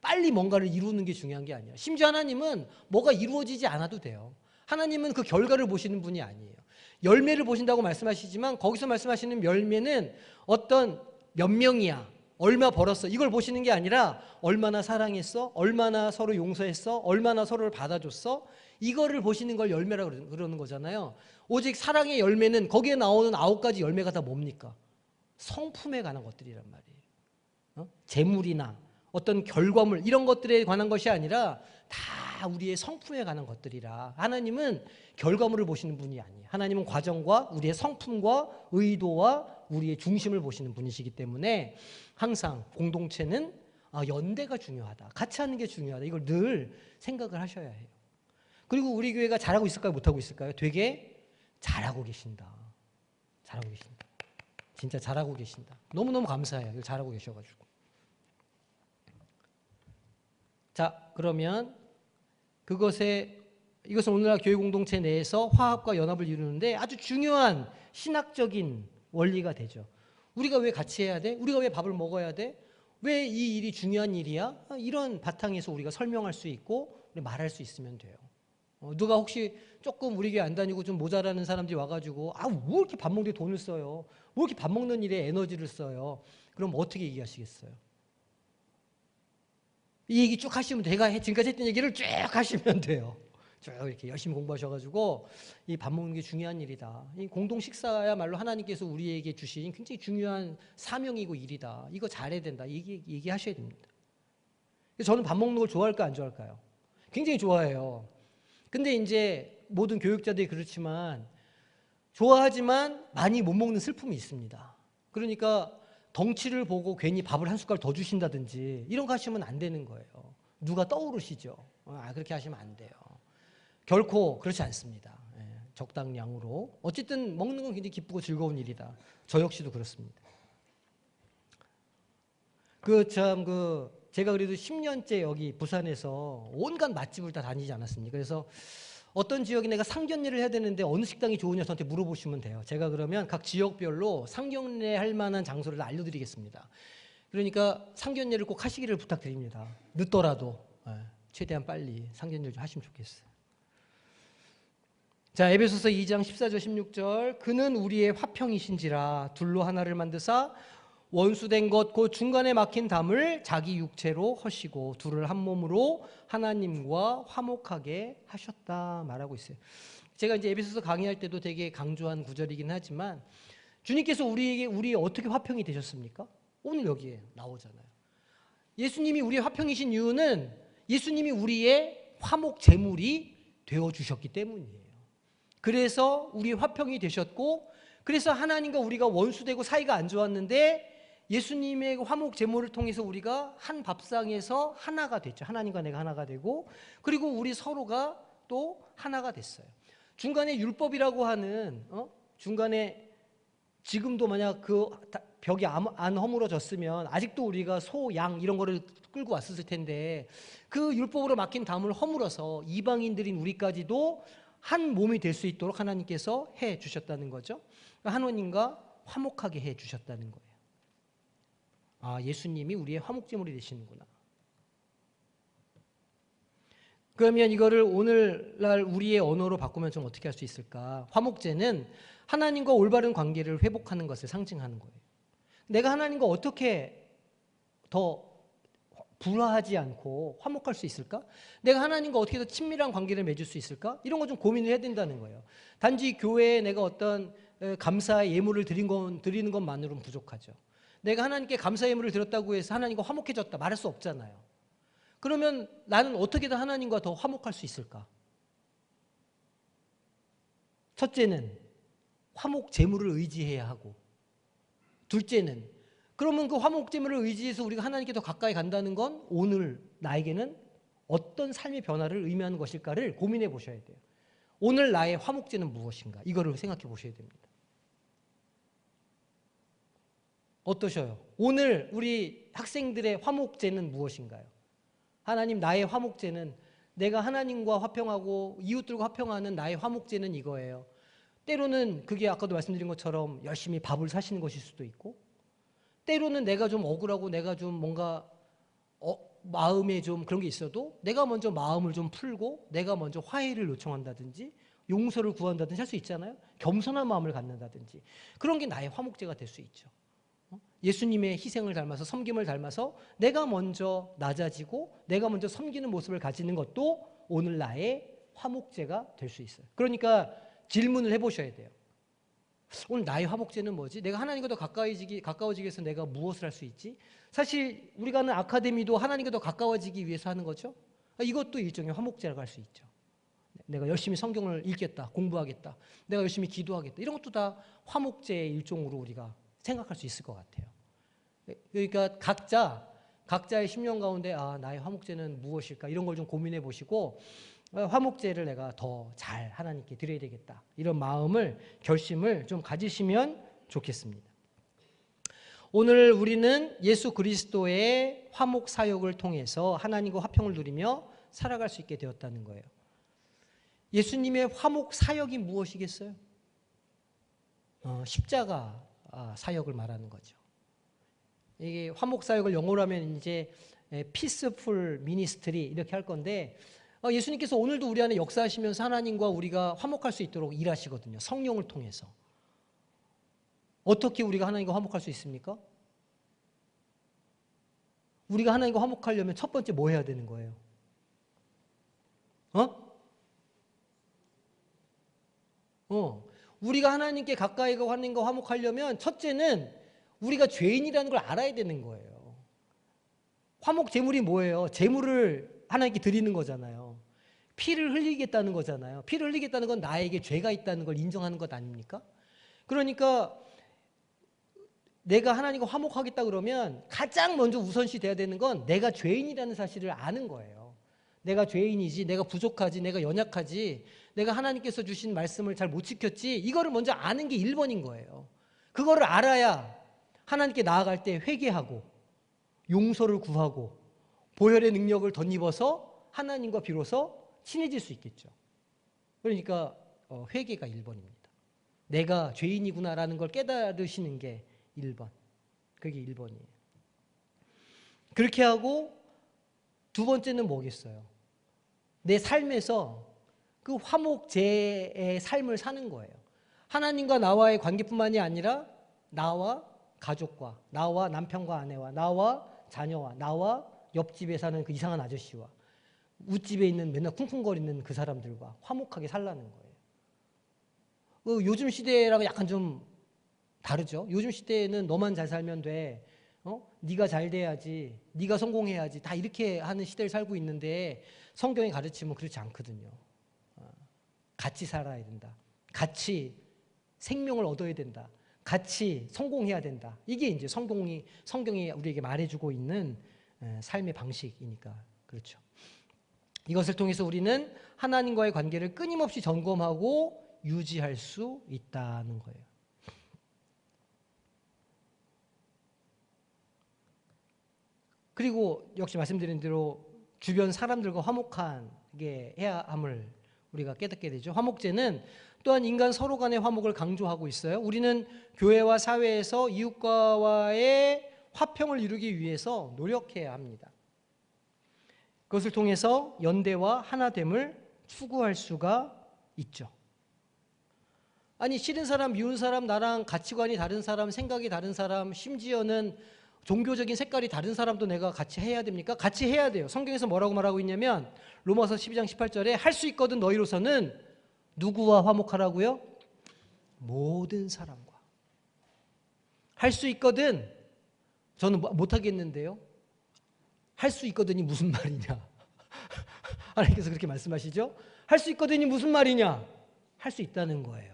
빨리 뭔가를 이루는 게 중요한 게 아니에요. 심지어 하나님은 뭐가 이루어지지 않아도 돼요. 하나님은 그 결과를 보시는 분이 아니에요. 열매를 보신다고 말씀하시지만 거기서 말씀하시는 열매는 어떤 몇 명이야, 얼마 벌었어 이걸 보시는 게 아니라 얼마나 사랑했어, 얼마나 서로 용서했어, 얼마나 서로를 받아줬어 이거를 보시는 걸 열매라고 그러는 거잖아요. 오직 사랑의 열매는 거기에 나오는 9가지 열매가 다 뭡니까? 성품에 관한 것들이란 말이에요. 재물이나 어떤 결과물 이런 것들에 관한 것이 아니라 다 우리의 성품에 관한 것들이라 하나님은 결과물을 보시는 분이 아니에요. 하나님은 과정과 우리의 성품과 의도와 우리의 중심을 보시는 분이시기 때문에 항상 공동체는 연대가 중요하다. 같이 하는 게 중요하다. 이걸 늘 생각을 하셔야 해요. 그리고 우리 교회가 잘하고 있을까요? 못하고 있을까요? 되게 잘하고 계신다. 잘하고 계신다. 진짜 잘하고 계신다. 너무너무 감사해요. 잘하고 계셔가지고. 자, 그러면 이것은 오늘날 교회 공동체 내에서 화합과 연합을 이루는데 아주 중요한 신학적인 원리가 되죠. 우리가 왜 같이 해야 돼? 우리가 왜 밥을 먹어야 돼? 왜 이 일이 중요한 일이야? 이런 바탕에서 우리가 설명할 수 있고 말할 수 있으면 돼요. 누가 혹시 조금 우리 교회 안 다니고 좀 모자라는 사람들이 와가지고 뭐 이렇게 밥 먹는 데 돈을 써요? 뭐 이렇게 밥 먹는 일에 에너지를 써요? 그럼 어떻게 얘기하시겠어요? 이 얘기 쭉 하시면 내가 지금까지 했던 얘기를 쭉 하시면 돼요. 쭉 이렇게 열심히 공부하셔가지고 이 밥 먹는 게 중요한 일이다. 이 공동 식사야말로 하나님께서 우리에게 주신 굉장히 중요한 사명이고 일이다. 이거 잘해야 된다. 얘기하셔야 됩니다. 저는 밥 먹는 걸 좋아할까 안 좋아할까요? 굉장히 좋아해요. 근데 이제 모든 교육자들이 그렇지만 좋아하지만 많이 못 먹는 슬픔이 있습니다. 그러니까 덩치를 보고 괜히 밥을 한 숟갈 더 주신다든지 이런 거 하시면 안 되는 거예요. 누가 떠오르시죠? 그렇게 하시면 안 돼요. 결코 그렇지 않습니다. 적당량으로. 어쨌든 먹는 건 굉장히 기쁘고 즐거운 일이다. 저 역시도 그렇습니다. 제가 그래도 10년째 여기 부산에서 온갖 맛집을 다 다니지 않았습니까? 그래서 어떤 지역에 내가 상견례를 해야 되는데 어느 식당이 좋으냐 저한테 물어보시면 돼요. 제가 그러면 각 지역별로 상견례 할 만한 장소를 알려드리겠습니다. 그러니까 상견례를 꼭 하시기를 부탁드립니다. 늦더라도. 최대한 빨리 상전일 좀 하시면 좋겠어요. 자, 에베소서 2장 14절 16절 그는 우리의 화평이신지라 둘로 하나를 만드사 원수된 것 곧 중간에 막힌 담을 자기 육체로 허시고 둘을 한 몸으로 하나님과 화목하게 하셨다 말하고 있어요. 제가 이제 에베소서 강의할 때도 되게 강조한 구절이긴 하지만 주님께서 우리 어떻게 화평이 되셨습니까? 오늘 여기에 나오잖아요. 예수님이 우리의 화평이신 이유는 예수님이 우리의 화목 제물이 되어 주셨기 때문이에요. 그래서 우리 화평이 되셨고 그래서 하나님과 우리가 원수되고 사이가 안 좋았는데 예수님의 화목 제물을 통해서 우리가 한 밥상에서 하나가 됐죠. 하나님과 내가 하나가 되고 그리고 우리 서로가 또 하나가 됐어요. 중간에 율법이라고 하는 중간에 지금도 만약 그 벽이 안 허물어졌으면 아직도 우리가 소, 양 이런 거를 끌고 왔었을 텐데 그 율법으로 막힌 담을 허물어서 이방인들인 우리까지도 한 몸이 될 수 있도록 하나님께서 해 주셨다는 거죠. 하나님과 화목하게 해 주셨다는 거예요. 아, 예수님이 우리의 화목제물이 되시는구나. 그러면 이거를 오늘날 우리의 언어로 바꾸면 좀 어떻게 할 수 있을까? 화목제는 하나님과 올바른 관계를 회복하는 것을 상징하는 거예요. 내가 하나님과 어떻게 더 불화하지 않고 화목할 수 있을까? 내가 하나님과 어떻게 더 친밀한 관계를 맺을 수 있을까? 이런 거 좀 고민을 해야 된다는 거예요. 단지 교회에 내가 어떤 감사의 예물을 드리는 것만으로는 부족하죠. 내가 하나님께 감사 예물을 드렸다고 해서 하나님과 화목해졌다 말할 수 없잖아요. 그러면 나는 어떻게 더 하나님과 더 화목할 수 있을까? 첫째는 화목 제물을 의지해야 하고 둘째는 그러면 그 화목 제물을 의지해서 우리가 하나님께 더 가까이 간다는 건 오늘 나에게는 어떤 삶의 변화를 의미하는 것일까를 고민해 보셔야 돼요. 오늘 나의 화목제는 무엇인가? 이거를 생각해 보셔야 됩니다. 어떠셔요? 오늘 우리 학생들의 화목제는 무엇인가요? 하나님, 나의 화목제는 내가 하나님과 화평하고 이웃들과 화평하는 나의 화목제는 이거예요. 때로는 그게 아까도 말씀드린 것처럼 열심히 밥을 사시는 것일 수도 있고 때로는 내가 좀 억울하고 내가 좀 뭔가 마음에 좀 그런 게 있어도 내가 먼저 마음을 좀 풀고 내가 먼저 화해를 요청한다든지 용서를 구한다든지 할 수 있잖아요. 겸손한 마음을 갖는다든지 그런 게 나의 화목제가 될 수 있죠. 예수님의 희생을 닮아서 섬김을 닮아서 내가 먼저 낮아지고 내가 먼저 섬기는 모습을 가지는 것도 오늘 나의 화목제가 될 수 있어요. 그러니까 질문을 해보셔야 돼요. 오늘 나의 화목제는 뭐지? 내가 하나님과 더 가까워지기 위해서 내가 무엇을 할 수 있지? 사실 우리가 하는 아카데미도 하나님과 더 가까워지기 위해서 하는 거죠. 이것도 일종의 화목제라고 할 수 있죠. 내가 열심히 성경을 읽겠다, 공부하겠다, 내가 열심히 기도하겠다. 이런 것도 다 화목제의 일종으로 우리가 생각할 수 있을 것 같아요. 그러니까 각자의 심령 가운데 나의 화목제는 무엇일까? 이런 걸 좀 고민해 보시고 화목제를 내가 더 잘 하나님께 드려야 되겠다. 이런 마음을 결심을 좀 가지시면 좋겠습니다. 오늘 우리는 예수 그리스도의 화목 사역을 통해서 하나님과 화평을 누리며 살아갈 수 있게 되었다는 거예요. 예수님의 화목 사역이 무엇이겠어요? 십자가 사역을 말하는 거죠. 이게 화목 사역을 영어로 하면 이제 peaceful ministry 이렇게 할 건데 예수님께서 오늘도 우리 안에 역사하시면서 하나님과 우리가 화목할 수 있도록 일하시거든요. 성령을 통해서. 어떻게 우리가 하나님과 화목할 수 있습니까? 우리가 하나님과 화목하려면 첫 번째 뭐 해야 되는 거예요? 우리가 하나님께 가까이 가고 하나님과 화목하려면 첫째는 우리가 죄인이라는 걸 알아야 되는 거예요. 화목 제물이 뭐예요? 제물을 하나님께 드리는 거잖아요. 피를 흘리겠다는 거잖아요. 피를 흘리겠다는 건 나에게 죄가 있다는 걸 인정하는 것 아닙니까? 그러니까 내가 하나님과 화목하겠다 그러면 가장 먼저 우선시 돼야 되는 건 내가 죄인이라는 사실을 아는 거예요. 내가 죄인이지, 내가 부족하지, 내가 연약하지, 내가 하나님께서 주신 말씀을 잘 못 지켰지, 이거를 먼저 아는 게 1번인 거예요. 그거를 알아야 하나님께 나아갈 때 회개하고 용서를 구하고 보혈의 능력을 덧입어서 하나님과 비로소 친해질 수 있겠죠. 그러니까 회개가 1번입니다. 내가 죄인이구나라는 걸 깨달으시는 게 1번. 그게 1번이에요. 그렇게 하고 두 번째는 뭐겠어요? 내 삶에서 그 화목제의 삶을 사는 거예요. 하나님과 나와의 관계뿐만이 아니라 나와 가족과, 나와 남편과 아내와, 나와 자녀와, 나와 옆집에 사는 그 이상한 아저씨와, 웃집에 있는 맨날 쿵쿵거리는 그 사람들과 화목하게 살라는 거예요. 요즘 시대랑은 약간 좀 다르죠. 요즘 시대에는 너만 잘 살면 돼. 네가 잘 돼야지. 네가 성공해야지. 다 이렇게 하는 시대를 살고 있는데 성경의 가르침은 그렇지 않거든요. 같이 살아야 된다. 같이 생명을 얻어야 된다. 같이 성공해야 된다. 이게 이제 성경이 우리에게 말해주고 있는 삶의 방식이니까 그렇죠. 이것을 통해서 우리는 하나님과의 관계를 끊임없이 점검하고 유지할 수 있다는 거예요. 그리고 역시 말씀드린 대로 주변 사람들과 화목하게 해야 함을 우리가 깨닫게 되죠. 화목제는 또한 인간 서로 간의 화목을 강조하고 있어요. 우리는 교회와 사회에서 이웃과의 화평을 이루기 위해서 노력해야 합니다. 그것을 통해서 연대와 하나됨을 추구할 수가 있죠. 아니, 싫은 사람, 미운 사람, 나랑 가치관이 다른 사람, 생각이 다른 사람, 심지어는 종교적인 색깔이 다른 사람도 내가 같이 해야 됩니까? 같이 해야 돼요. 성경에서 뭐라고 말하고 있냐면 로마서 12장 18절에 할 수 있거든 너희로서는 누구와 화목하라고요? 모든 사람과. 할 수 있거든. 저는 못하겠는데요. 할 수 있거든이 무슨 말이냐? 하나님께서 그렇게 말씀하시죠? 할 수 있거든이 무슨 말이냐? 할 수 있다는 거예요.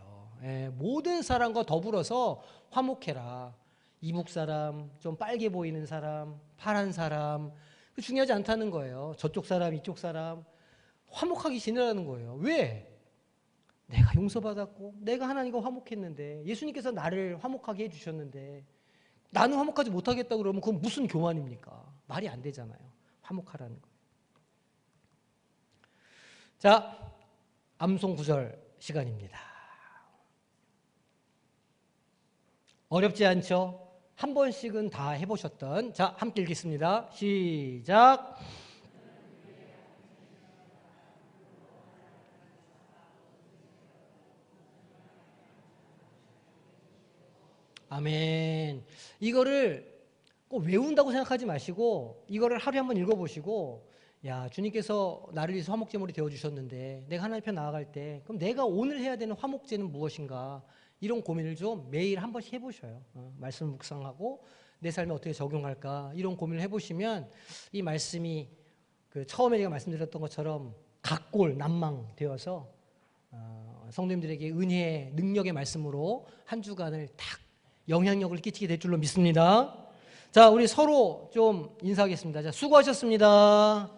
모든 사람과 더불어서 화목해라. 이북 사람, 좀 빨개 보이는 사람, 파란 사람, 중요하지 않다는 거예요. 저쪽 사람, 이쪽 사람, 화목하게 지내라는 거예요. 왜? 내가 용서받았고, 내가 하나님과 화목했는데, 예수님께서 나를 화목하게 해주셨는데, 나는 화목하지 못하겠다 그러면 그건 무슨 교만입니까? 말이 안 되잖아요. 화목하라는 거예요. 자, 암송 구절 시간입니다. 어렵지 않죠? 한 번씩은 다 해보셨던, 자, 함께 읽겠습니다. 시작. 아멘. 이거를 꼭 외운다고 생각하지 마시고 이거를 하루에 한번 읽어보시고, 야, 주님께서 나를 위해서 화목제물이 되어주셨는데 내가 하나님 편 나아갈 때 그럼 내가 오늘 해야 되는 화목제는 무엇인가, 이런 고민을 좀 매일 한 번씩 해보셔요. 말씀을 묵상하고 내 삶에 어떻게 적용할까, 이런 고민을 해보시면 이 말씀이 그 처음에 제가 말씀드렸던 것처럼 각골 난망되어서 성도님들에게 은혜의 능력의 말씀으로 한 주간을 딱 영향력을 끼치게 될 줄로 믿습니다. 자, 우리 서로 좀 인사하겠습니다. 자, 수고하셨습니다.